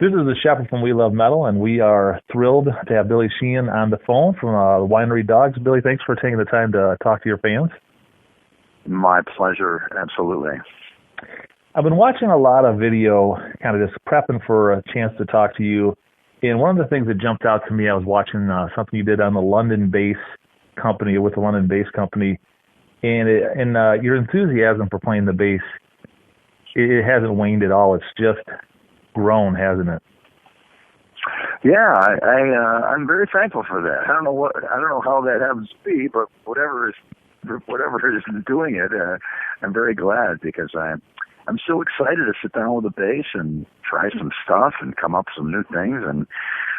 This is the Shepherd from We Love Metal, and we are thrilled to have Billy Sheehan on the phone from the Winery Dogs. Billy, thanks for taking the time to talk to your fans. My pleasure, absolutely. I've been watching a lot of video, kind of just prepping for a chance to talk to you. And one of the things that jumped out to me, I was watching something you did on the London Bass Company, with the London Bass Company, and your enthusiasm for playing the bass, it hasn't waned at all. It's just grown, hasn't it? Yeah, I'm very thankful for that. I don't know how that happens to be, but whatever is doing it, I'm very glad, because I'm so excited to sit down with a bass and try some stuff and come up with some new things. And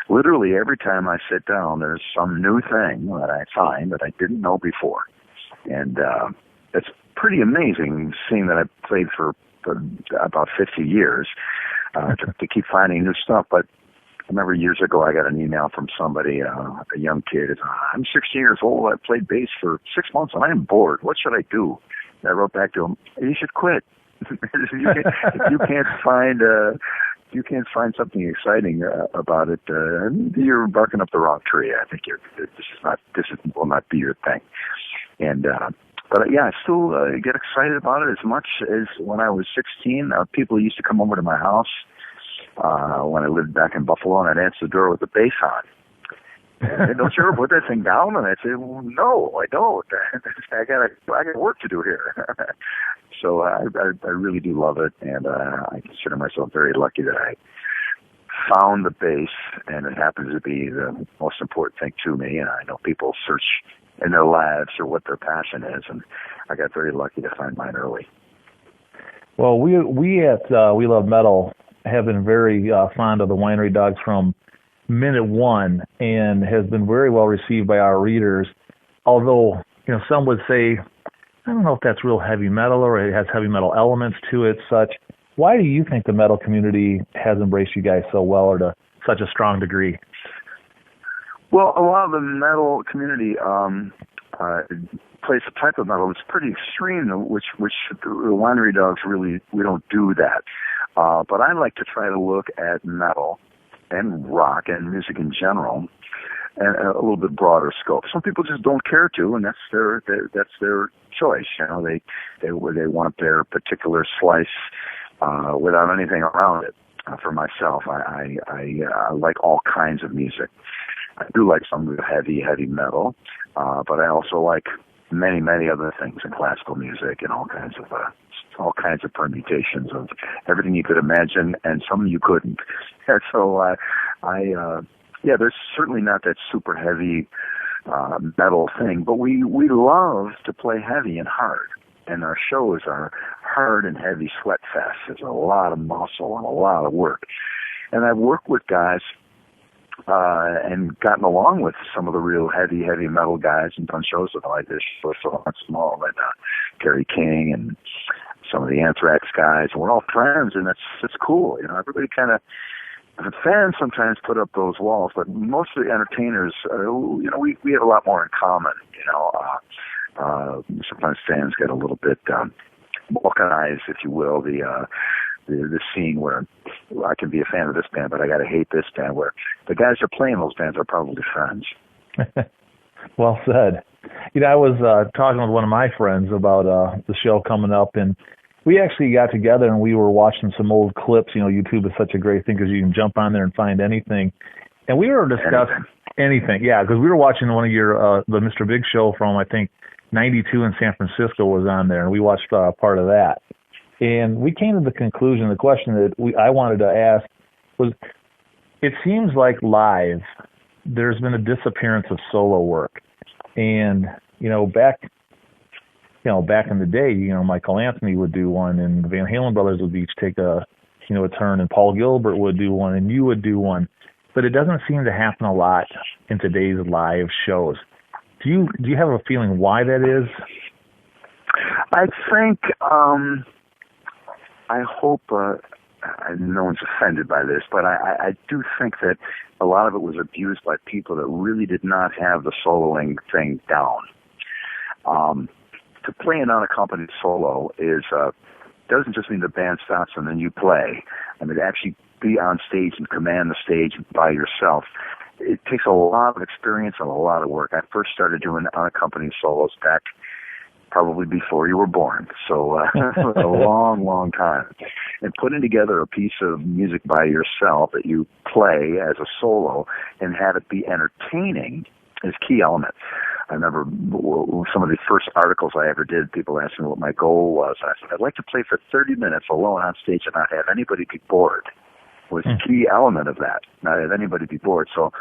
literally every time I sit down, there's some new thing that I find that I didn't know before. And it's pretty amazing, seeing that I've played for about 50 years, to keep finding new stuff. But I remember years ago I got an email from somebody, a young kid. I'm 16 years old. I played bass for 6 months and I am bored. What should I do? And I wrote back to him, you should quit. If you can't find something exciting about it, you're barking up the wrong tree. I think this will not be your thing. And but yeah, I still get excited about it as much as when I was 16. People used to come over to my house when I lived back in Buffalo, and I'd answer the door with the bass on. And, don't you ever put that thing down? And I'd say, well, no, I don't. I got work to do here. So I really do love it, and I consider myself very lucky that I found the bass, and it happens to be the most important thing to me. And I know people search in their lives or what their passion is, and I got very lucky to find mine early. Well, we at We Love Metal have been very fond of the Winery Dogs from minute one, and has been very well received by our readers. Although, some would say, I don't know if that's real heavy metal or it has heavy metal elements to it, such. Why do you think the metal community has embraced you guys so well, or to such a strong degree? Well, a lot of the metal community plays a type of metal that's pretty extreme, which the Winery Dogs really, we don't do that. But I like to try to look at metal and rock and music in general, and a little bit broader scope. Some people just don't care to, and that's their choice. They want their particular slice without anything around it. For myself, I like all kinds of music. I do like some heavy metal, but I also like many other things in classical music, and all kinds of permutations of everything you could imagine and some you couldn't. And so there's certainly not that super heavy metal thing, but we love to play heavy and hard, and our shows are hard and heavy sweat fests. There's a lot of muscle and a lot of work, and I've worked with guys and gotten along with some of the real heavy metal guys, and done shows with them. I did shows so small, and Kerry King and some of the Anthrax guys. We're all friends, and it's cool. Everybody kind of, the fans sometimes put up those walls, but most of the entertainers, we have a lot more in common. Sometimes fans get a little bit balkanized, if you will, the scene where I can be a fan of this band, but I got to hate this band, where the guys who are playing those bands are probably friends. Well said. I was talking with one of my friends about the show coming up, and we actually got together and we were watching some old clips. YouTube is such a great thing because you can jump on there and find anything. And we were discussing anything, yeah, because we were watching one of your, the Mr. Big show from, I think, 92 in San Francisco was on there, and we watched part of that. And we came to the conclusion, the question that I wanted to ask was, it seems like live, there's been a disappearance of solo work. And, back in the day, Michael Anthony would do one, and the Van Halen brothers would each take a turn, and Paul Gilbert would do one, and you would do one. But it doesn't seem to happen a lot in today's live shows. Do you have a feeling why that is? I think, I hope no one's offended by this, but I do think that a lot of it was abused by people that really did not have the soloing thing down. To play an unaccompanied solo doesn't just mean the band stops and then you play. I mean, it actually be on stage and command the stage by yourself. It takes a lot of experience and a lot of work. I first started doing unaccompanied solos back probably before you were born. So a long, long time. And putting together a piece of music by yourself that you play as a solo and have it be entertaining is a key element. I remember some of the first articles I ever did, people asked me what my goal was. I said, I'd like to play for 30 minutes alone on stage and not have anybody be bored. Was a key element of that, not have anybody be bored. So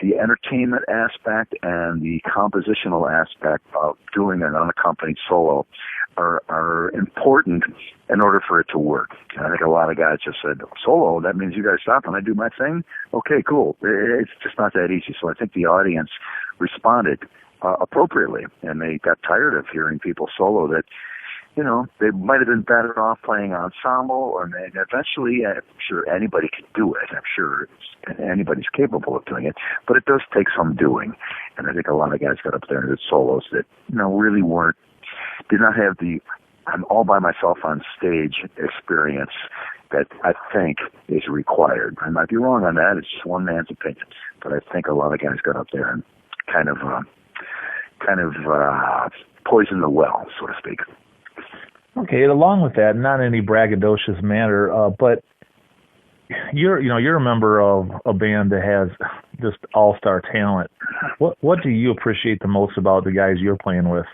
the entertainment aspect and the compositional aspect of doing an unaccompanied solo are important in order for it to work. And I think a lot of guys just said, solo, that means you guys stop and I do my thing? Okay, cool. It's just not that easy. So I think the audience responded appropriately, and they got tired of hearing people solo that, you know, they might have been better off playing ensemble, or eventually, I'm sure anybody can do it. I'm sure anybody's capable of doing it, but it does take some doing. And I think a lot of guys got up there and did solos that, you know, really did not have the I'm all by myself on stage experience that I think is required. I might be wrong on that. It's just one man's opinion, but I think a lot of guys got up there and kind of poisoned the well, so to speak. Okay, along with that, not in any braggadocious manner, but you're a member of a band that has just all-star talent. What do you appreciate the most about the guys you're playing with?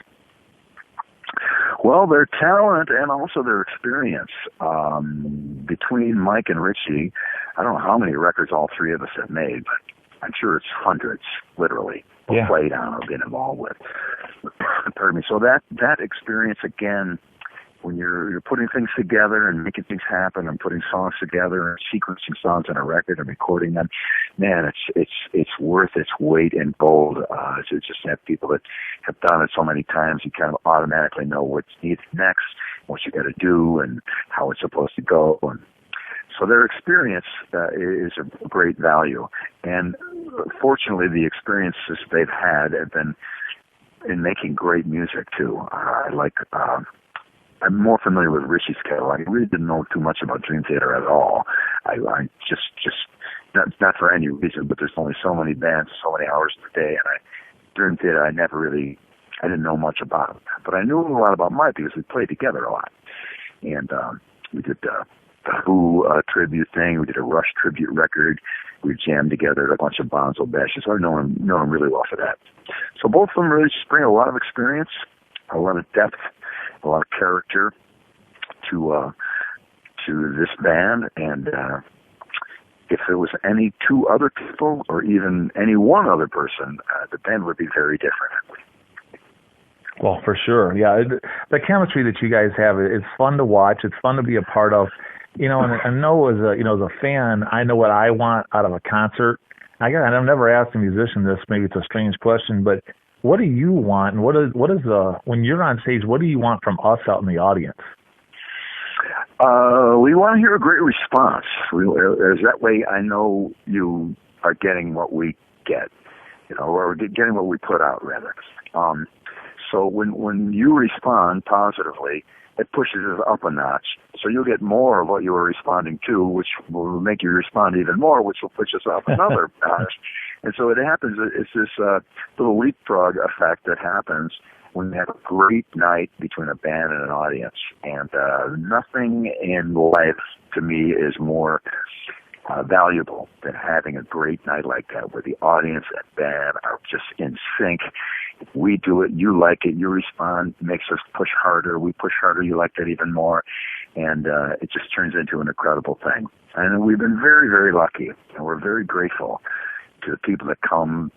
Well, their talent and also their experience. Between Mike and Richie, I don't know how many records all three of us have made, but I'm sure it's hundreds, literally, played on or been involved with. Pardon me. So that experience, again, when you're putting things together and making things happen and putting songs together and sequencing songs on a record and recording them, man, it's worth its weight in gold. To just have people that have done it so many times, you kind of automatically know what's needed next, what you got to do, and how it's supposed to go. And so their experience is a great value. And fortunately, the experiences they've had have been in making great music too. I'm more familiar with Richie's catalog. I really didn't know too much about Dream Theater at all. I just not for any reason, but there's only so many bands, so many hours per day, and Dream Theater I didn't know much about. But I knew a lot about Mike because we played together a lot. And we did the Who tribute thing. We did a Rush tribute record. We jammed together at a bunch of Bonzo bashes. So I know him really well for that. So both of them really just bring a lot of experience, a lot of depth, a lot of character to this band. And if there was any two other people or even any one other person, the band would be very different. Well, for sure. Yeah, the chemistry that you guys have, it's fun to watch. It's fun to be a part of. You know, and I know as a fan, I know what I want out of a concert. I've never asked a musician this. Maybe it's a strange question, but what do you want? And what is when you're on stage, what do you want from us out in the audience? We want to hear a great response. That way I know you are getting what we get, or getting what we put out, rather. So when you respond positively, it pushes us up a notch. So you'll get more of what you were responding to, which will make you respond even more, which will push us up another notch. And so it happens, it's this little leapfrog effect that happens when you have a great night between a band and an audience. And nothing in life, to me, is more valuable than having a great night like that, where the audience and band are just in sync. We do it, you like it, you respond, makes us push harder, we push harder, you like that even more, and it just turns into an incredible thing. And we've been very, very lucky, and we're very grateful to the people that come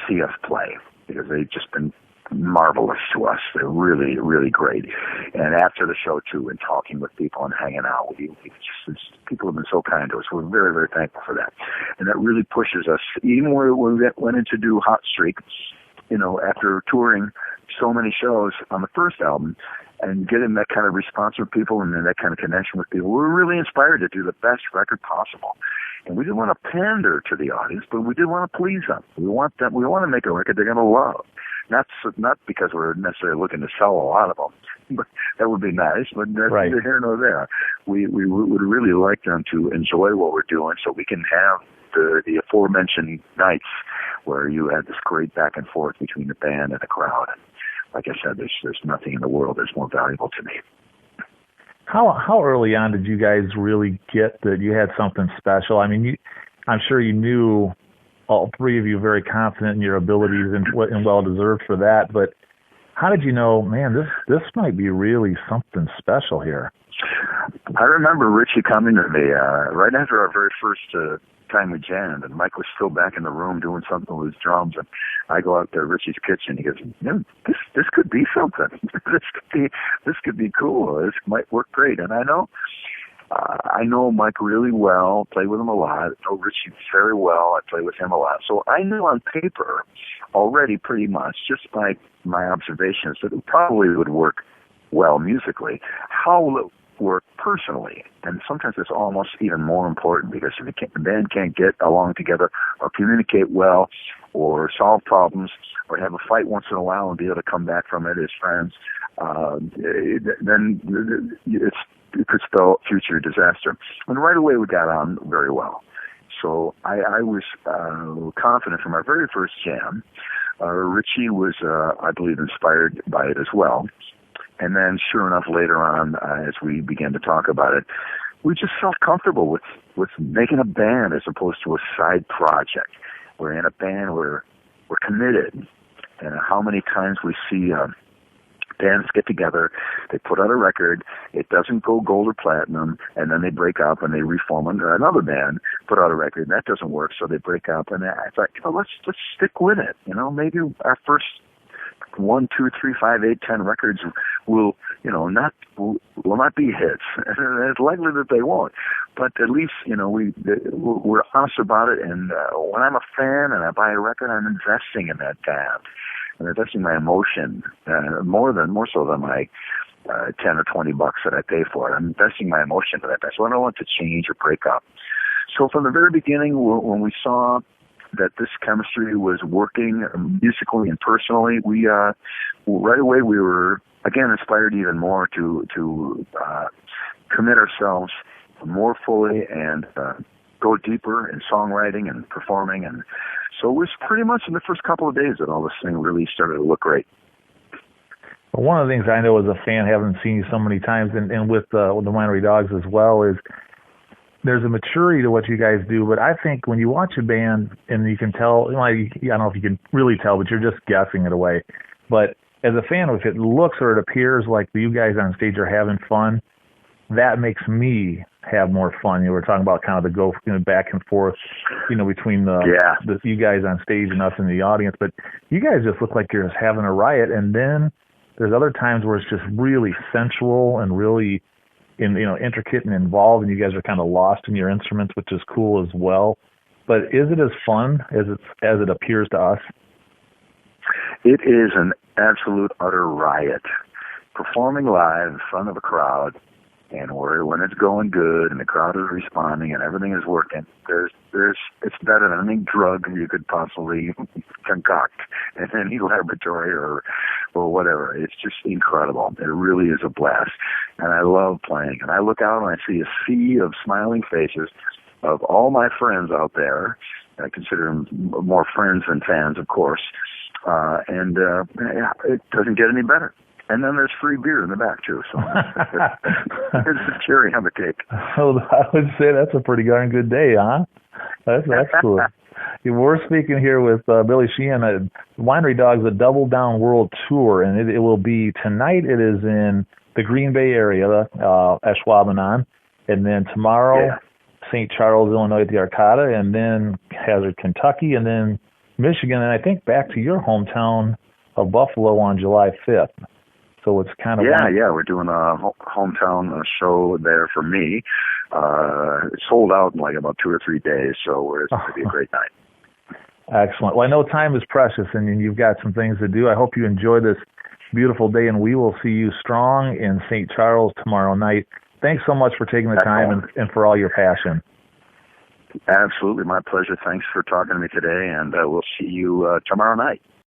see us play, because they've just been marvelous to us. They're really, really great. And after the show, too, and talking with people and hanging out, people have been so kind to us. We're very, very thankful for that. And that really pushes us. Even when we went in to do Hot Streak, after touring so many shows on the first album and getting that kind of response from people and then that kind of connection with people, we were really inspired to do the best record possible. And we didn't want to pander to the audience, but we did want to please them. We want to make a record they're going to love. Not because we're necessarily looking to sell a lot of them, but that would be nice. But that's Right. neither here nor there. We would really like them to enjoy what we're doing, so we can have the aforementioned nights where you had this great back and forth between the band and the crowd. And like I said, there's nothing in the world that's more valuable to me. How early on did you guys really get that you had something special? I mean, I'm sure you knew, all three of you, very confident in your abilities and well deserved for that. But how did you know, man, this might be really something special here? I remember Richie coming to me right after our very first time we jammed, and Mike was still back in the room doing something with his drums, and I go out to Richie's kitchen. He goes, "This could be something. this could be cool. This might work great." And I know Mike really well. Played with him a lot. I know Richie very well. I played with him a lot. So I knew on paper already, pretty much, just by my observations, that it probably would work well musically. How will it work personally? And sometimes it's almost even more important, because if the band can't get along together or communicate well or solve problems or have a fight once in a while and be able to come back from it as friends, then it could spell future disaster. And right away we got on very well. So I was confident from our very first jam. Richie was, I believe, inspired by it as well. And then, sure enough, later on, as we began to talk about it, we just felt comfortable with making a band as opposed to a side project. We're in a band, we're committed. And how many times we see bands get together, they put out a record, it doesn't go gold or platinum, and then they break up and they reform under another band, put out a record, and that doesn't work, so they break up. And I thought, let's stick with it. Maybe our first 1, 2, 3, 5, 8, 10 records will not be hits. It's likely that they won't, but at least we're honest about it. And when I'm a fan and I buy a record, I'm investing in that band. I'm investing my emotion more so than my $10 or $20 that I pay for it. I'm investing my emotion to that band, so I don't want to change or break up. So from the very beginning, when we saw that this chemistry was working musically and personally, we right away we were again inspired even more to commit ourselves more fully and go deeper in songwriting and performing. And so it was pretty much in the first couple of days that all this thing really started to look great. Well, one of the things I know as a fan, having seen you so many times, and with the Winery Dogs as well, is there's a maturity to what you guys do. But I think when you watch a band and you can tell, I don't know if you can really tell, but you're just guessing it away. But as a fan, if it looks or it appears like you guys on stage are having fun, that makes me have more fun. We're talking about kind of the go back and forth, between the you guys on stage and us in the audience. But you guys just look like you're just having a riot. And then there's other times where it's just really sensual and really intricate and involved, and you guys are kind of lost in your instruments, which is cool as well. But is it as fun as it appears to us? It is an absolute utter riot. Performing live in front of a crowd, and when it's going good and the crowd is responding and everything is working, it's better than any drug you could possibly concoct in any laboratory or whatever. It's just incredible. It really is a blast. And I love playing. And I look out and I see a sea of smiling faces of all my friends out there. I consider them more friends than fans, of course. And it doesn't get any better. And then there's free beer in the back, too. So it's the cherry on the cake. Oh, I would say that's a pretty darn good day, huh? That's cool. We're speaking here with Billy Sheehan, Winery Dogs, a Double Down World Tour, and it will be tonight. It is in the Green Bay area, Ashwaubenon, and then tomorrow, St. Charles, Illinois at the Arcata, and then Hazard, Kentucky, and then Michigan, and I think back to your hometown of Buffalo on July 5th. So it's kind of we're doing a hometown show there for me. It's sold out in like about 2 or 3 days, so it's going to be a great night. Excellent. Well, I know time is precious, and you've got some things to do. I hope you enjoy this beautiful day, and we will see you strong in St. Charles tomorrow night. Thanks so much for taking the time and for all your passion. Absolutely. My pleasure. Thanks for talking to me today, and we'll see you tomorrow night.